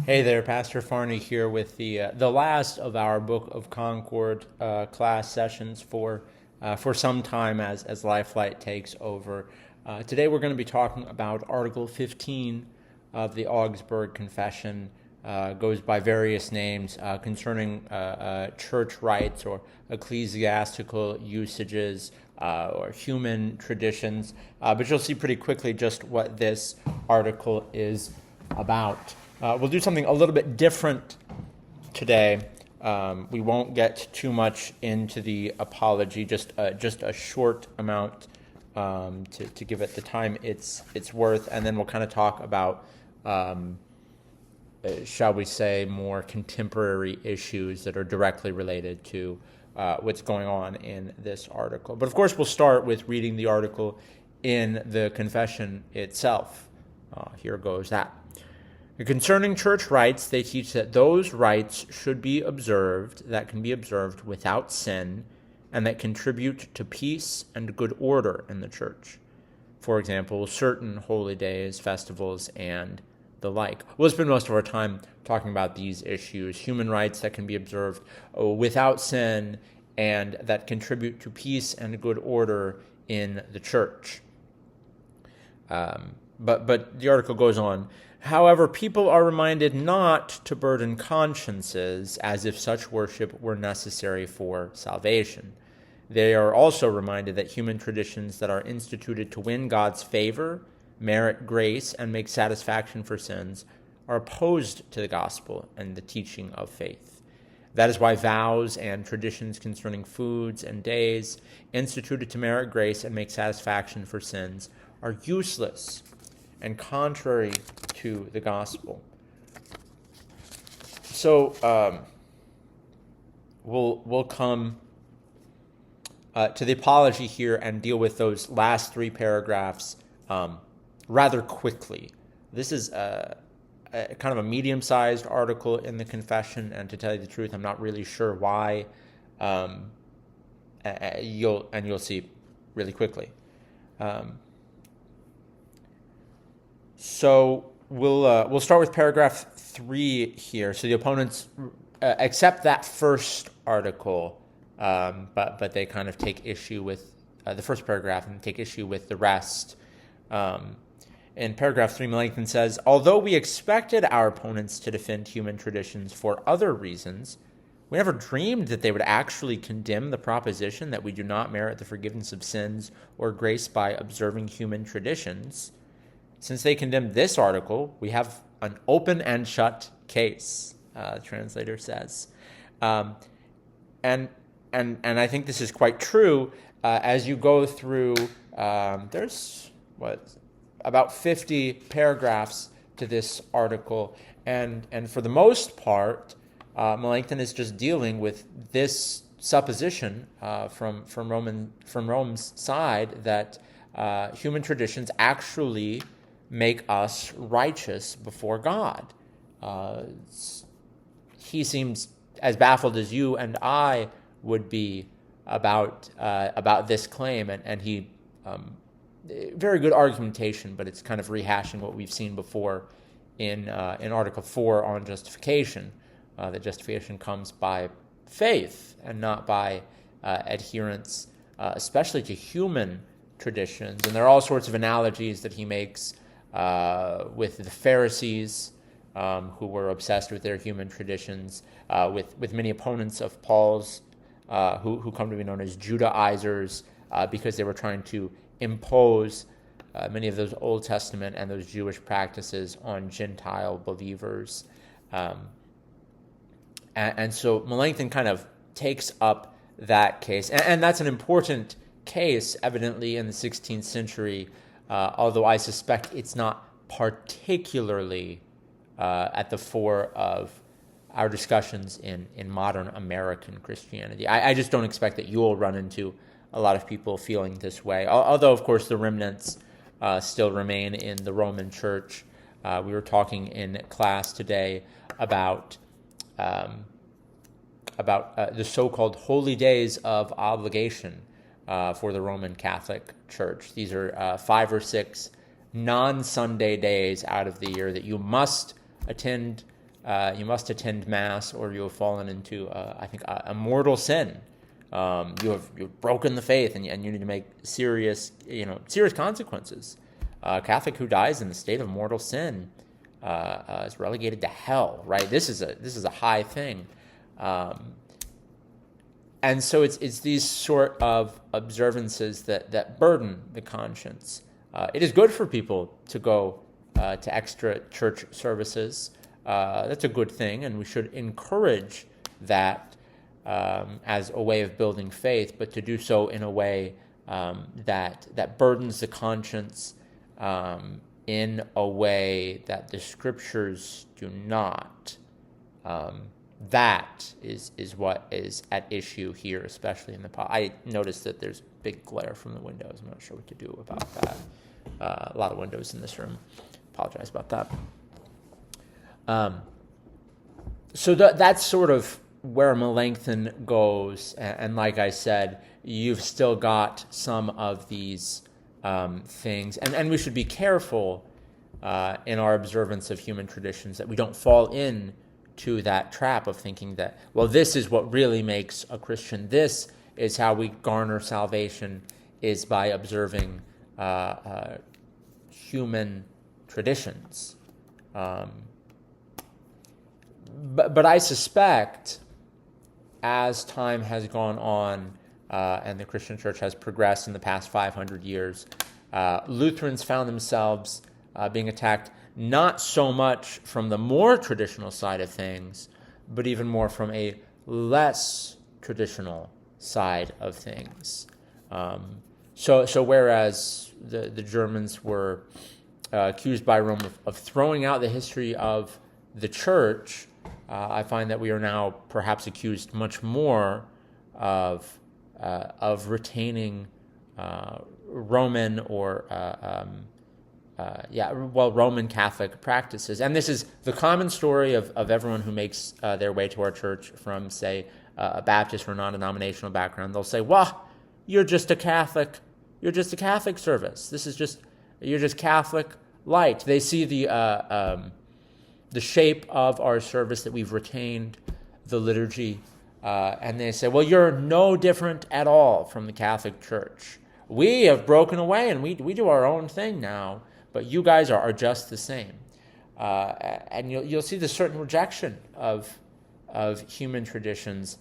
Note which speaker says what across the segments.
Speaker 1: Hey there, Pastor Farney here with the last of our Book of Concord class sessions for some time as Lifelight takes over. Today we're going to be talking about Article 15 of the Augsburg Confession. Goes by various names concerning church rights or ecclesiastical usages or human traditions. But you'll see pretty quickly just what this article is about. We'll do something a little bit different today. We won't get too much into the apology, just a short amount to give it the time it's worth, and then we'll kind of talk about, shall we say, more contemporary issues that are directly related to what's going on in this article. But of course, we'll start with reading the article in the confession itself. Here goes that. Concerning church rights, they teach that those rights should be observed that can be observed without sin and that contribute to peace and good order in the church. For example, certain holy days, festivals, and the like. We'll spend most of our time talking about these issues, human rights that can be observed without sin and that contribute to peace and good order in the church. But the article goes on. However, people are reminded not to burden consciences as if such worship were necessary for salvation. They are also reminded that human traditions that are instituted to win God's favor, merit grace, and make satisfaction for sins are opposed to the gospel and the teaching of faith. That is why vows and traditions concerning foods and days instituted to merit grace and make satisfaction for sins are useless and contrary to the gospel. So we'll come to the apology here and deal with those last three paragraphs rather quickly. This is a kind of a medium-sized article in the confession, and to tell you the truth, I'm not really sure why. You'll see really quickly. So we'll start with paragraph 3 here. So the opponents accept that first article, but they kind of take issue with the first paragraph and take issue with the rest. In paragraph 3, Melanchthon says, although we expected our opponents to defend human traditions for other reasons, we never dreamed that they would actually condemn the proposition that we do not merit the forgiveness of sins or grace by observing human traditions. Since they condemned this article, we have an open and shut case, the translator says. And I think this is quite true. As you go through, there's about 50 paragraphs to this article, and for the most part, Melanchthon is just dealing with this supposition from Rome's side that human traditions actually make us righteous before God. He seems as baffled as you and I would be about this claim, and he very good argumentation, but it's kind of rehashing what we've seen before in Article 4 on justification. That justification comes by faith and not by adherence, especially to human traditions. And there are all sorts of analogies that he makes with the Pharisees, who were obsessed with their human traditions, with many opponents of Paul's, who come to be known as Judaizers, because they were trying to impose many of those Old Testament and those Jewish practices on Gentile believers. And so Melanchthon kind of takes up that case. And that's an important case, evidently, in the 16th century, although I suspect it's not particularly at the fore of our discussions in modern American Christianity. I just don't expect that you'll run into a lot of people feeling this way, although, of course, the remnants still remain in the Roman Church. We were talking in class today about the so-called holy days of obligation for the Roman Catholic Church. These are 5 or 6 non-Sunday days out of the year that you must attend you must attend Mass, or you have fallen into, I think, a mortal sin. You've broken the faith, and you need to make serious consequences. A Catholic who dies in the state of mortal sin is relegated to hell. Right? This is a high thing, and so it's these sort of observances that burden the conscience. It is good for people to go to extra church services. That's a good thing, and we should encourage that as a way of building faith, but to do so in a way that burdens the conscience in a way that the Scriptures do not. That is what is at issue here, especially in the I noticed that there's big glare from the windows. I'm not sure what to do about that. A lot of windows in this room. Apologize about that. So that's sort of where Melanchthon goes, and like I said, you've still got some of these things, and we should be careful in our observance of human traditions that we don't fall in to that trap of thinking that, well, this is what really makes a Christian. This is how we garner salvation, is by observing human traditions. But I suspect, as time has gone on and the Christian church has progressed in the past 500 years, Lutherans found themselves being attacked not so much from the more traditional side of things, but even more from a less traditional side of things. So whereas the Germans were accused by Rome of throwing out the history of the church, I find that we are now perhaps accused much more of retaining Roman or Roman Catholic practices. And this is the common story of everyone who makes their way to our church from, say, a Baptist or non-denominational background. They'll say, well, you're just a Catholic. You're just a Catholic service. You're just Catholic light. They see the shape of our service, that we've retained the liturgy, and they say, well, you're no different at all from the Catholic Church. We have broken away, and we do our own thing now, but you guys are just the same. And you'll see the certain rejection of human traditions,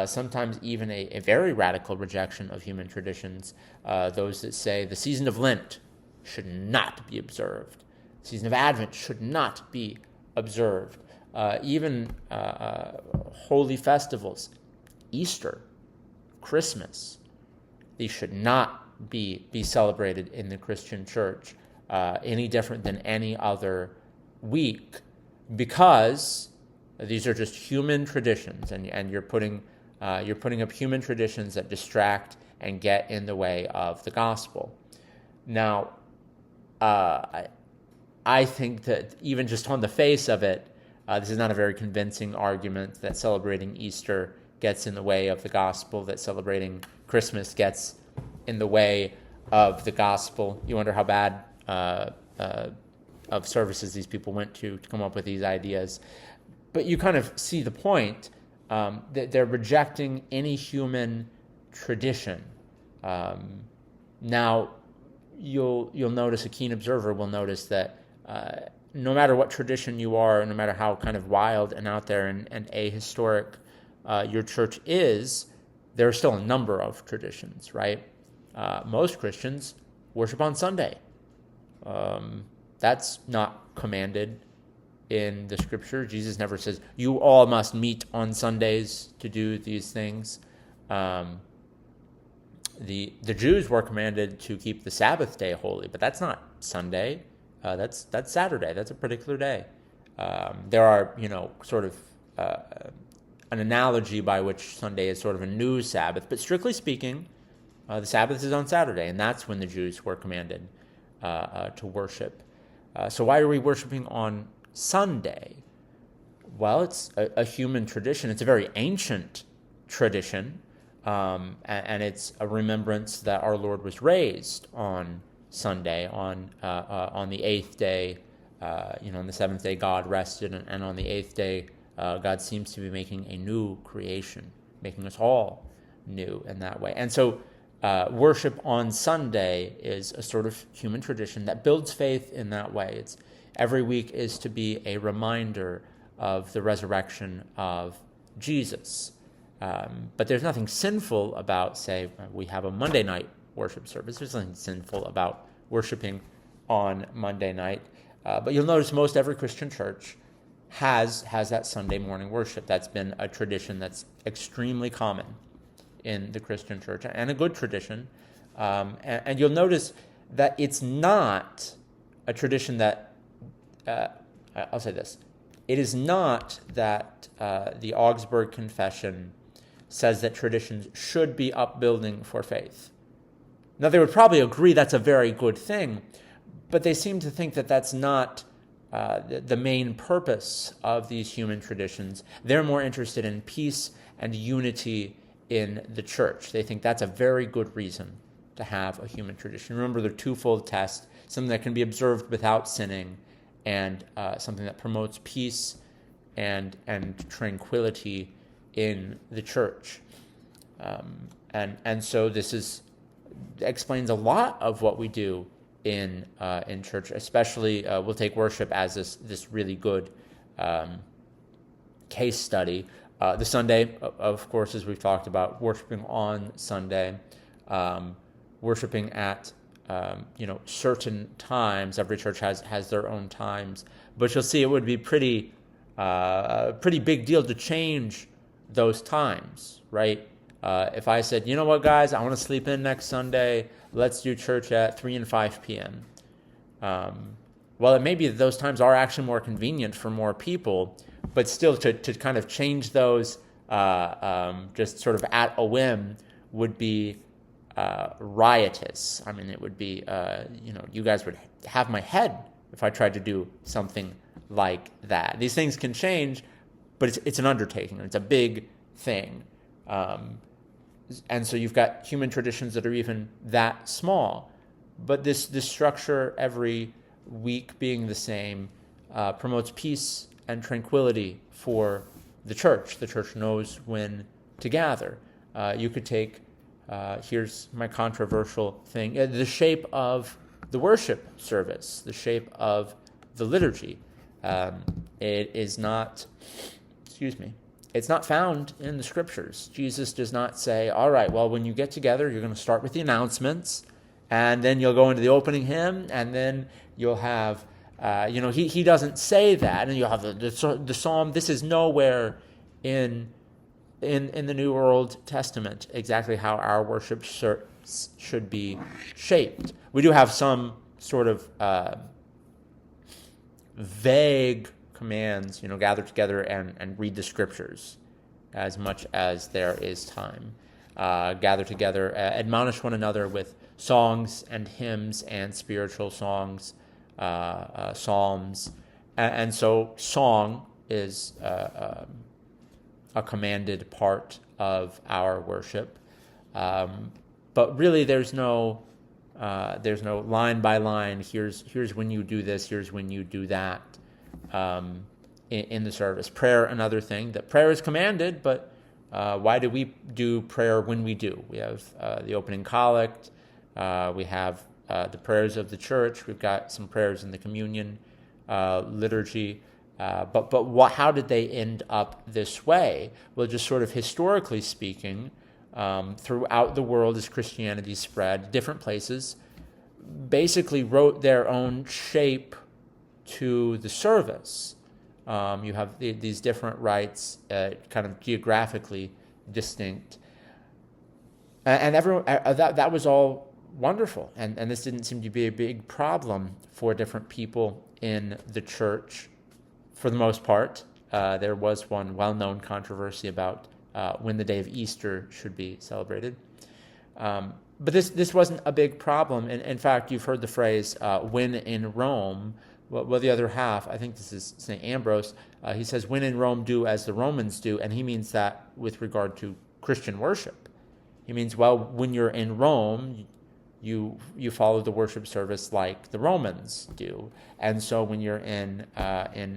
Speaker 1: sometimes even a very radical rejection of human traditions, those that say the season of Lent should not be observed. The season of Advent should not be observed. Even holy festivals, Easter, Christmas, these should not be celebrated in the Christian church any different than any other week, because these are just human traditions, and you're putting up human traditions that distract and get in the way of the gospel. Now, I think that even just on the face of it, this is not a very convincing argument that celebrating Easter gets in the way of the gospel, that celebrating Christmas gets in the way of the gospel. You wonder how bad of services these people went to come up with these ideas. But you kind of see the point, that they're rejecting any human tradition. Now, you'll notice, a keen observer will notice that no matter what tradition you are, no matter how kind of wild and out there and ahistoric your church is, there are still a number of traditions, right? Most Christians worship on Sunday. That's not commanded in the Scripture. Jesus never says, you all must meet on Sundays to do these things. The Jews were commanded to keep the Sabbath day holy, but that's not Sunday. That's Saturday. That's a particular day. There are, sort of an analogy by which Sunday is sort of a new Sabbath, but strictly speaking, the Sabbath is on Saturday, and that's when the Jews were commanded to worship. So why are we worshiping on Sunday? Well, it's a human tradition. It's a very ancient tradition, and it's a remembrance that our Lord was raised on Sunday, on the 8th day on the seventh day God rested, and on the eighth day God seems to be making a new creation, making us all new in that way. And so worship on Sunday is a sort of human tradition that builds faith in that way. It's every week is to be a reminder of the resurrection of Jesus. But there's nothing sinful about, say, we have a Monday night worship service. There's nothing sinful about worshiping on Monday night. But you'll notice most every Christian church has that Sunday morning worship. That's been a tradition that's extremely common in the Christian church, and a good tradition. And you'll notice that it's not a tradition that, I'll say this, it is not that the Augsburg Confession says that traditions should be upbuilding for faith. Now, they would probably agree that's a very good thing, but they seem to think that that's not the main purpose of these human traditions. They're more interested in peace and unity in the church. They think that's a very good reason to have a human tradition. Remember the twofold test, something that can be observed without sinning, and something that promotes peace and tranquility in the church. And so this explains a lot of what we do in church. Especially we'll take worship as this really good case study. The Sunday, of course, as we've talked about, worshiping on Sunday, worshiping at certain times. Every church has their own times, but you'll see it would be a pretty big deal to change those times, right? If I said, you know what, guys, I want to sleep in next Sunday, let's do church at 3 and 5 p.m. Well, it may be that those times are actually more convenient for more people, but still to kind of change those just sort of at a whim would be riotous. I mean, it would be, you guys would have my head if I tried to do something like that. These things can change, but it's an undertaking. It's a big thing. And so you've got human traditions that are even that small. But this structure every week being the same promotes peace and tranquility for the church. The church knows when to gather. You could take, here's my controversial thing, the shape of the worship service, the shape of the liturgy. It is not, it's not found in the scriptures. Jesus does not say, all right, well, when you get together, you're going to start with the announcements, and then you'll go into the opening hymn, and then you'll have, he doesn't say that, and you'll have the psalm. This is nowhere in the New Old Testament exactly how our worship should be shaped. We do have some sort of vague commands, gather together and read the scriptures as much as there is time. Gather together, admonish one another with songs and hymns and spiritual songs, psalms. And so song is a commanded part of our worship. But really there's no line by line, here's when you do this, here's when you do that. In the service. Prayer, another thing, that prayer is commanded, but why do we do prayer when we do? We have the opening collect, we have the prayers of the church, we've got some prayers in the communion liturgy, but how did they end up this way? Well, just sort of historically speaking, throughout the world as Christianity spread, different places basically wrote their own shape to the service. You have these different rites, kind of geographically distinct, and everyone that was all wonderful, and this didn't seem to be a big problem for different people in the church. For the most part, there was one well-known controversy about when the day of Easter should be celebrated. But this wasn't a big problem. And in fact, you've heard the phrase, when in Rome. Well, the other half, I think this is St. Ambrose, he says, when in Rome, do as the Romans do. And he means that with regard to Christian worship. He means, well, when you're in Rome, you follow the worship service like the Romans do. And so when you're in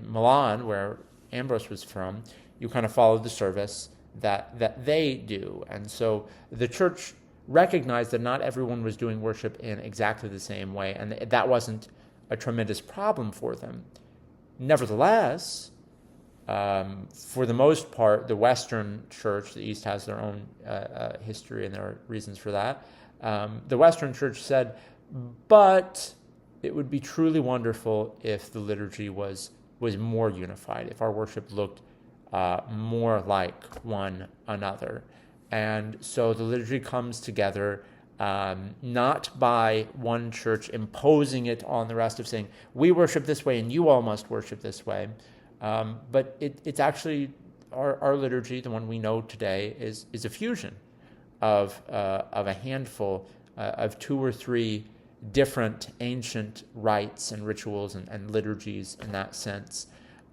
Speaker 1: Milan, where Ambrose was from, you kind of follow the service that they do. And so the church recognized that not everyone was doing worship in exactly the same way, and that wasn't a tremendous problem for them. Nevertheless, for the most part, the Western Church, the East has their own history and there are reasons for that. The Western Church said, but it would be truly wonderful if the liturgy was more unified, if our worship looked more like one another. And so the liturgy comes together not by one church imposing it on the rest of saying, we worship this way and you all must worship this way. But it's actually, our liturgy, the one we know today, is a fusion of a handful of 2 or 3 different ancient rites and rituals and liturgies in that sense,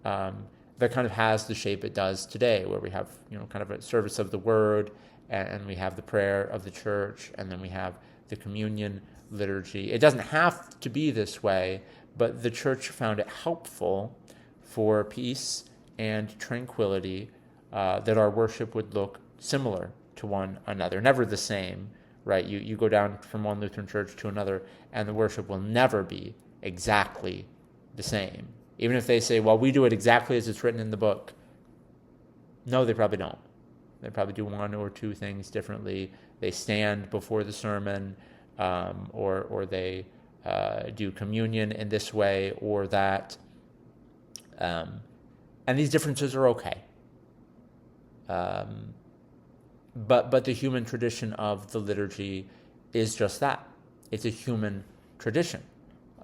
Speaker 1: that kind of has the shape it does today, where we have kind of a service of the word, and we have the prayer of the church, and then we have the communion liturgy. It doesn't have to be this way, but the church found it helpful for peace and tranquility that our worship would look similar to one another, never the same, right? You go down from one Lutheran church to another, and the worship will never be exactly the same. Even if they say, well, we do it exactly as it's written in the book. No, they probably don't. They probably do 1 or 2 things differently. They stand before the sermon, or they do communion in this way or that. And these differences are okay. But the human tradition of the liturgy is just that. It's a human tradition.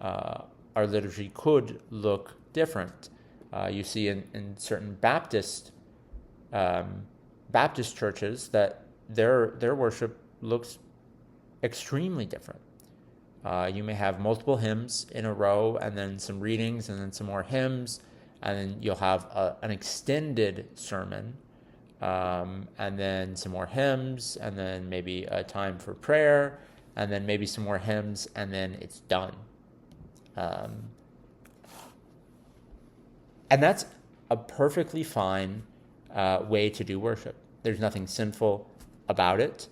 Speaker 1: Our liturgy could look different. You see in certain Baptist churches that their worship looks extremely different. You may have multiple hymns in a row, and then some readings, and then some more hymns, and then you'll have an extended sermon, and then some more hymns, and then maybe a time for prayer, and then maybe some more hymns, and then it's done. And that's a perfectly fine way to do worship. There's nothing sinful about it.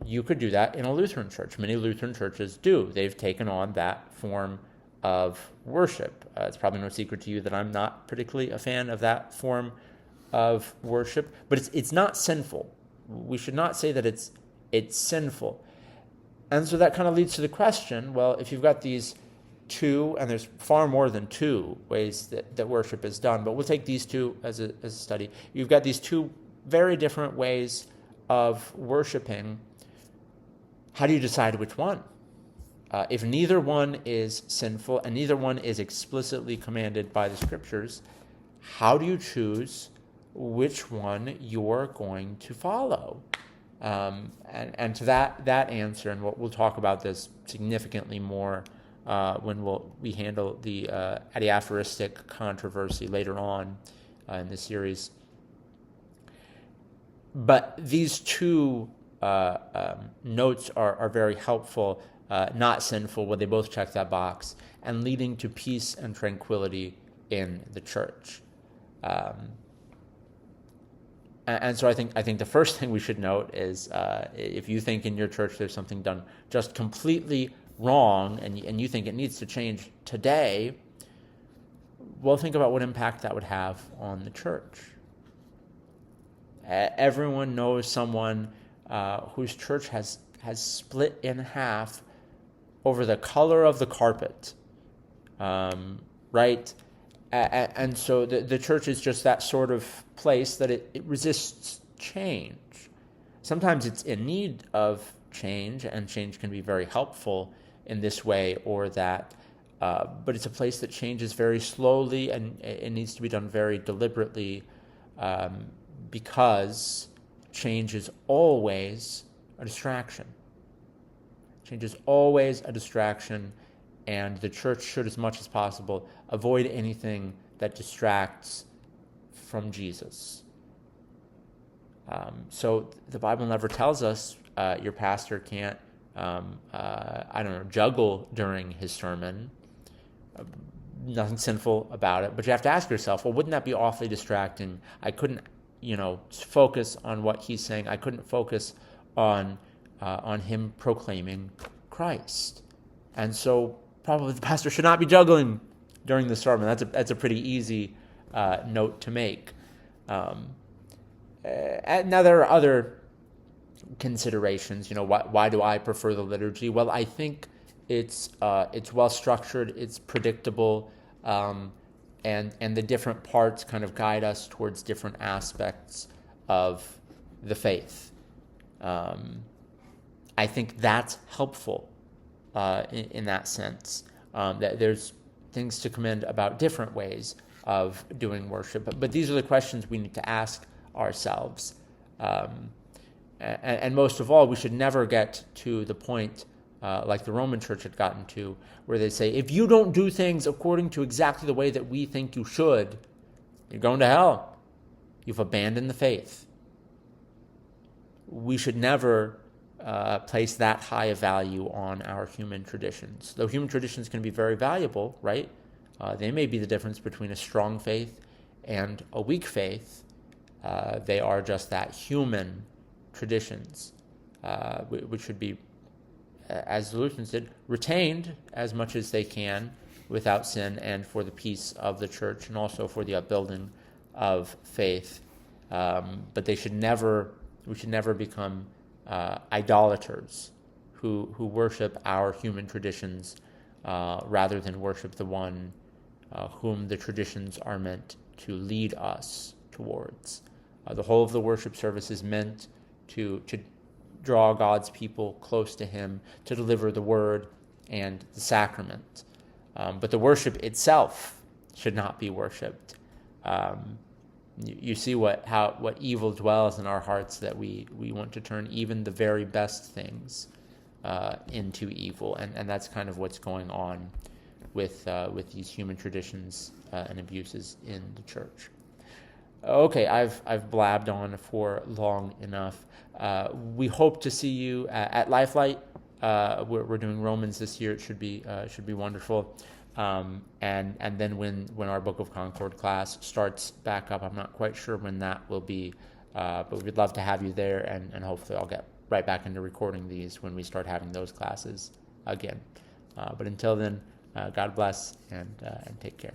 Speaker 1: You could do that in a Lutheran church. Many Lutheran churches do. They've taken on that form of worship. It's probably no secret to you that I'm not particularly a fan of that form of worship, but it's not sinful. We should not say that it's sinful. And so that kind of leads to the question, well, if you've got these 2, and there's far more than 2 ways that worship is done, but we'll take these 2 as a study. You've got these 2 very different ways of worshiping. How do you decide which one? If neither one is sinful and neither one is explicitly commanded by the scriptures, how do you choose which one you're going to follow? And to that answer, and we'll talk about this significantly more when we handle the adiaphoristic controversy later on in the series. But these 2 notes are very helpful, not sinful, where they both check that box, and leading to peace and tranquility in the church. And so I think the first thing we should note is if you think in your church there's something done just completely wrong and you think it needs to change today, well, think about what impact that would have on the church. Everyone knows someone whose church has split in half over the color of the carpet, right? And so the church is just that sort of place that it resists change. Sometimes it's in need of change, and change can be very helpful in this way or that, but it's a place that changes very slowly, and it needs to be done very deliberately, because change is always a distraction. Change is always a distraction, and the church should, as much as possible, avoid anything that distracts from Jesus. So the Bible never tells us your pastor can't juggle during his sermon. Nothing sinful about it, but you have to ask yourself, well, wouldn't that be awfully distracting? I couldn't, focus on what he's saying. I couldn't focus on him proclaiming Christ. And so probably the pastor should not be juggling during the sermon. That's a pretty easy note to make. Now there are other considerations. Why do I prefer the liturgy? Well, I think it's well structured, it's predictable, and the different parts kind of guide us towards different aspects of the faith. I think that's helpful in that sense. That there's things to commend about different ways of doing worship, but these are the questions we need to ask ourselves. And most of all, we should never get to the point like the Roman Church had gotten to, where they say, if you don't do things according to exactly the way that we think you should, you're going to hell. You've abandoned the faith. We should never place that high a value on our human traditions. Though human traditions can be very valuable, right? They may be the difference between a strong faith and a weak faith. They are just that, human traditions, which should be, as the Lutherans did, retained as much as they can without sin, and for the peace of the church and also for the upbuilding of faith. But we should never become idolaters who worship our human traditions rather than worship the one whom the traditions are meant to lead us towards. The whole of the worship service is meant to draw God's people close to him, to deliver the word and the sacrament. But the worship itself should not be worshipped. You see what evil dwells in our hearts, that we want to turn even the very best things into evil, and that's kind of what's going on with these human traditions and abuses in the church. Okay, I've blabbed on for long enough. We hope to see you at Lifelight. We're doing Romans this year. It should be wonderful. And then when our Book of Concord class starts back up, I'm not quite sure when that will be, but we'd love to have you there, and hopefully I'll get right back into recording these when we start having those classes again. But until then, God bless and take care.